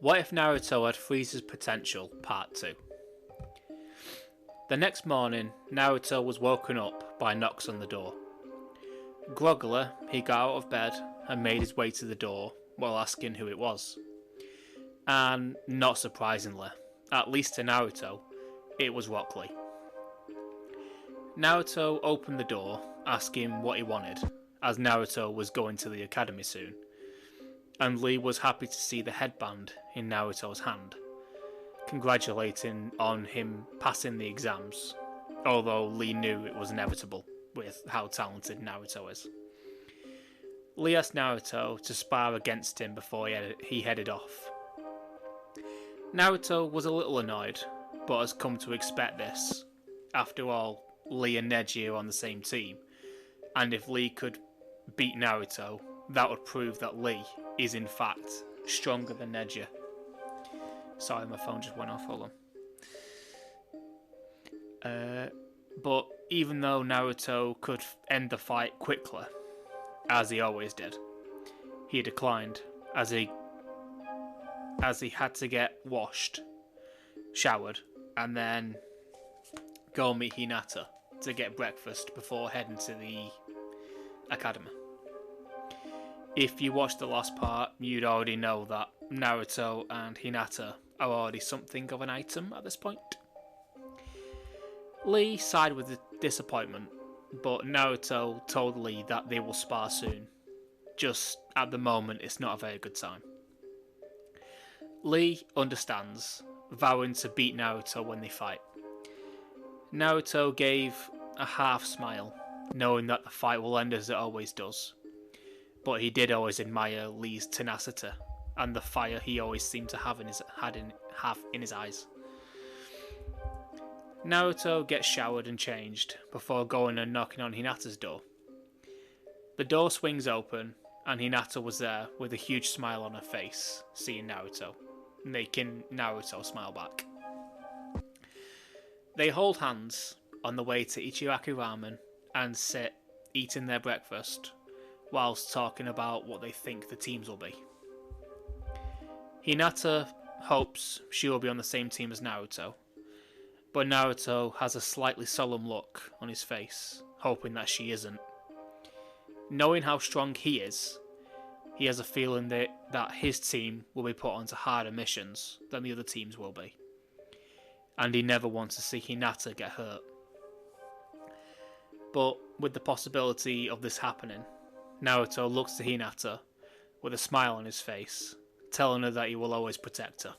What if Naruto had Friezas' potential, part 2? The next morning, Naruto was woken up by knocks on the door. Groggily, he got out of bed and made his way to the door while asking who it was. And, not surprisingly, at least to Naruto, it was Rock Lee. Naruto opened the door, asking what he wanted, as Naruto was going to the academy soon, and Lee was happy to see the headband in Naruto's hand, congratulating on him passing the exams, although Lee knew it was inevitable with how talented Naruto is. Lee asked Naruto to spar against him before he headed off. Naruto was a little annoyed, but has come to expect this. After all, Lee and Neji are on the same team, and if Lee could beat Naruto, that would prove that Lee is in fact stronger than Neji. Sorry, my phone just went off, hold on. But even though Naruto could end the fight quickly, as he always did, he declined, as he had to get washed, showered, and then go meet Hinata to get breakfast before heading to the academy. If you watched the last part, you'd already know that Naruto and Hinata are already something of an item at this point. Lee sighed with the disappointment, but Naruto told Lee that they will spar soon. Just at the moment, it's not a very good time. Lee understands, vowing to beat Naruto when they fight. Naruto gave a half smile, knowing that the fight will end as it always does. But he did always admire Lee's tenacity and the fire he always seemed to have in his eyes. Naruto gets showered and changed before going and knocking on Hinata's door. The door swings open and Hinata was there with a huge smile on her face, seeing Naruto, making Naruto smile back. They hold hands on the way to Ichiraki Ramen and sit eating their breakfast whilst talking about what they think the teams will be. Hinata hopes she will be on the same team as Naruto, but Naruto has a slightly solemn look on his face, hoping that she isn't. Knowing how strong he is, he has a feeling that his team will be put onto harder missions than the other teams will be, and he never wants to see Hinata get hurt. But with the possibility of this happening, Naruto looks to Hinata with a smile on his face, telling her that he will always protect her,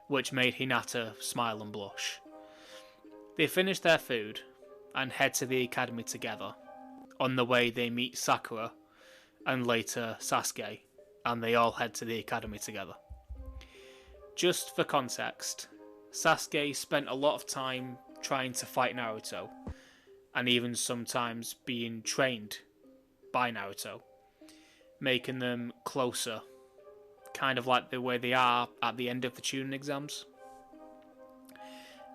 which made Hinata smile and blush. They finish their food and head to the academy together. On the way they meet Sakura and later Sasuke, and they all head to the academy together. Just for context, Sasuke spent a lot of time trying to fight Naruto, and even sometimes being trained by Naruto, making them closer, kind of like the way they are at the end of the Chunin exams.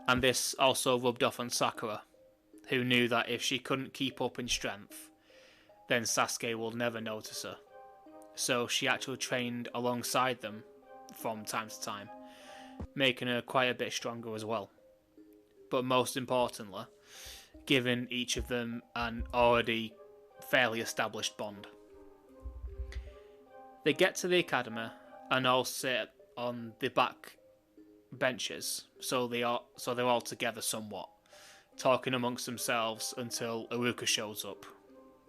And this also rubbed off on Sakura, who knew that if she couldn't keep up in strength, then Sasuke will never notice her. So she actually trained alongside them from time to time, making her quite a bit stronger as well. But most importantly, giving each of them an already fairly established bond. They get to the academy and all sit on the back benches, so they're all together somewhat, talking amongst themselves until Iruka shows up,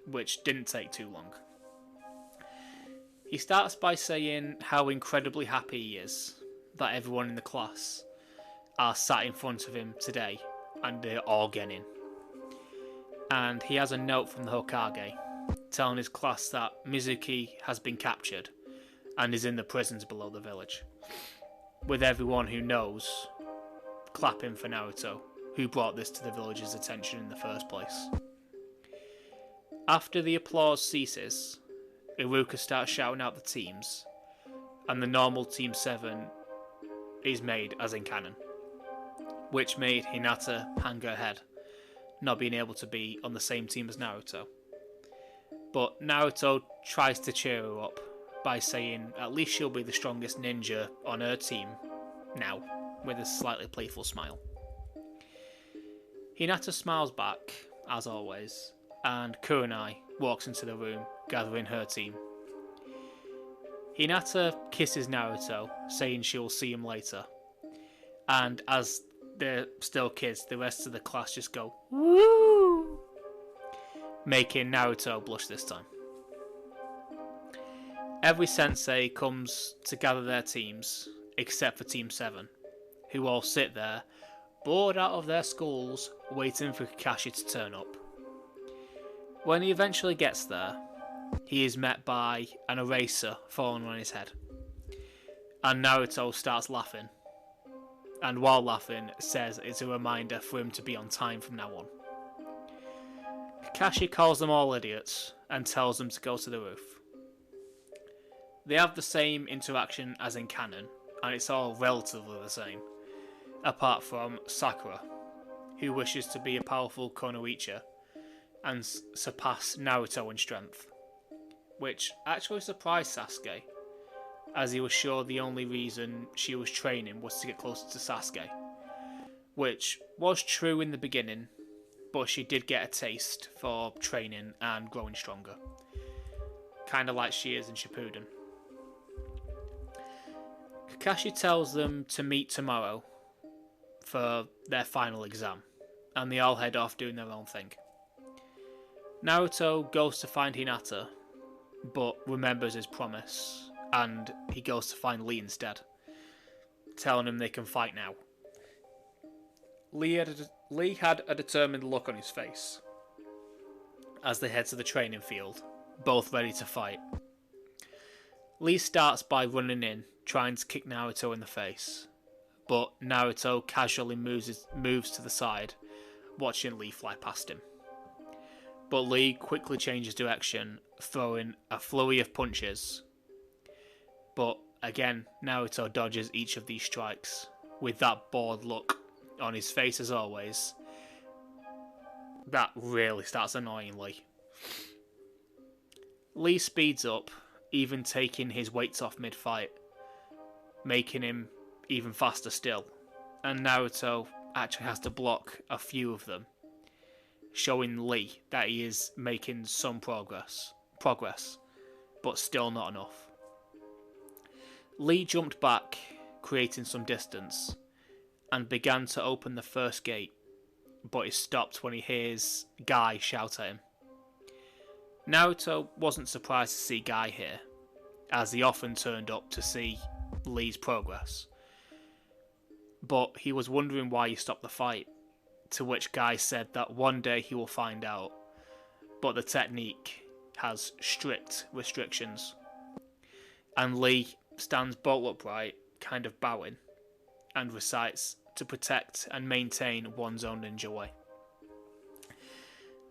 which didn't take too long. He starts by saying how incredibly happy he is that everyone in the class are sat in front of him today and they're all genin. And he has a note from the Hokage telling his class that Mizuki has been captured and is in the prisons below the village, with everyone who knows clapping for Naruto, who brought this to the village's attention in the first place. After the applause ceases, Iruka starts shouting out the teams, and the normal Team 7 is made as in canon, which made Hinata hang her head, not being able to be on the same team as Naruto. But Naruto tries to cheer her up, by saying at least she'll be the strongest ninja on her team now, with a slightly playful smile. Hinata smiles back, as always, and Kurenai walks into the room, gathering her team. Hinata kisses Naruto, saying she will see him later. And as they're still kids, the rest of the class just go, woo! Making Naruto blush this time. Every sensei comes to gather their teams, except for Team 7, who all sit there, bored out of their skulls, waiting for Kakashi to turn up. When he eventually gets there, he is met by an eraser falling on his head. And Naruto starts laughing. And while laughing, says it's a reminder for him to be on time from now on. Kakashi calls them all idiots and tells them to go to the roof. They have the same interaction as in canon, and it's all relatively the same, apart from Sakura, who wishes to be a powerful Konoichi and surpass Naruto in strength, which actually surprised Sasuke, as he was sure the only reason she was training was to get closer to Sasuke, which was true in the beginning, but she did get a taste for training and growing stronger, kinda like she is in Shippuden. Kakashi tells them to meet tomorrow for their final exam, and they all head off doing their own thing. Naruto goes to find Hinata, but remembers his promise, and he goes to find Lee instead, telling him they can fight now. Lee had a determined look on his face as they head to the training field, both ready to fight. Lee starts by running in, trying to kick Naruto in the face, but Naruto casually moves to the side, watching Lee fly past him. But Lee quickly changes direction, throwing a flurry of punches. But again, Naruto dodges each of these strikes, with that bored look on his face as always. That really starts annoying Lee. Lee speeds up, even taking his weights off mid-fight, making him even faster still, and Naruto actually has to block a few of them, showing Lee that he is making some progress, but still not enough. Lee jumped back, creating some distance, and began to open the first gate, but he stopped when he hears Guy shout at him. Naruto wasn't surprised to see Guy here, as he often turned up to see Lee's progress. But he was wondering why he stopped the fight, to which Guy said that one day he will find out, but the technique has strict restrictions. And Lee stands bolt upright, kind of bowing, and recites to protect and maintain one's own ninja way.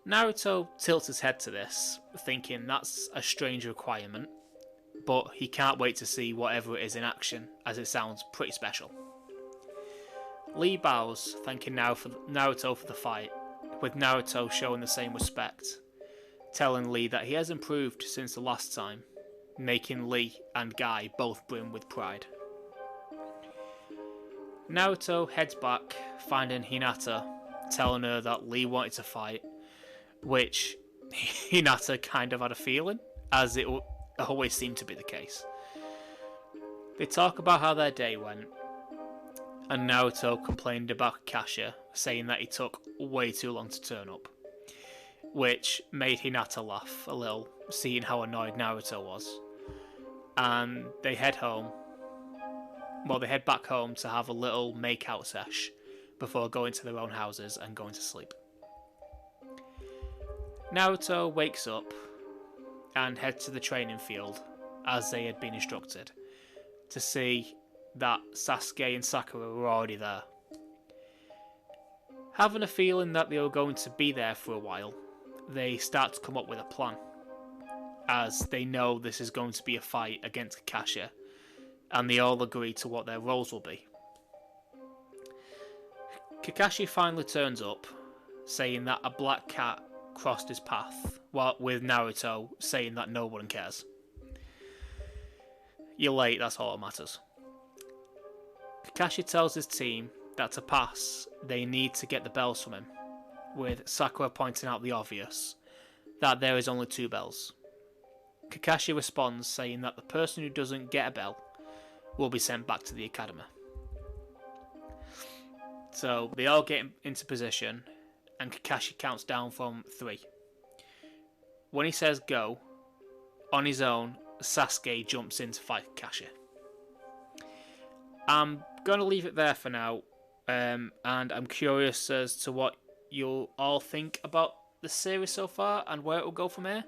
Naruto tilts his head to this, thinking that's a strange requirement, but he can't wait to see whatever it is in action, as it sounds pretty special. Lee bows, thanking Naruto for the fight, with Naruto showing the same respect, telling Lee that he has improved since the last time, making Lee and Guy both brim with pride. Naruto heads back, finding Hinata, telling her that Lee wanted to fight, which Hinata kind of had a feeling, as it always seemed to be the case. They talk about how their day went, and Naruto complained about Kakashi, saying that he took way too long to turn up, which made Hinata laugh a little, seeing how annoyed Naruto was. And they head home. Well, they head back home to have a little make-out sesh before going to their own houses and going to sleep. Naruto wakes up and heads to the training field, as they had been instructed, to see that Sasuke and Sakura were already there. Having a feeling that they were going to be there for a while, they start to come up with a plan, as they know this is going to be a fight against Kakashi, and they all agree to what their roles will be. Kakashi finally turns up, saying that a black cat crossed his path, while with Naruto saying that no one cares. You're late, that's all that matters. Kakashi tells his team that to pass, they need to get the bells from him, with Sakura pointing out the obvious, that there is only 2 bells. Kakashi responds saying that the person who doesn't get a bell will be sent back to the academy. So they all get into position, and Kakashi counts down from 3. When he says go, on his own, Sasuke jumps in to fight Kakashi. I'm going to leave it there for now, and I'm curious as to what you'll all think about the series so far and where it will go from here.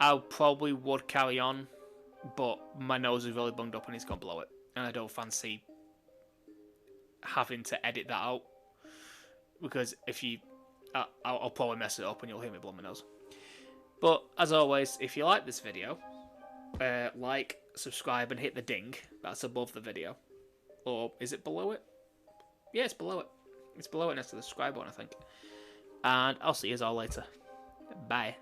I probably would carry on, but my nose is really bunged up and it's gone below it, and I don't fancy having to edit that out, because I'll probably mess it up and you'll hear me blow my nose. But as always, if you like this video, like, subscribe and hit the ding that's above the video. Or is it below it? Yeah, it's below it. It's below it next to the subscribe button, I think. And I'll see you all later. Bye.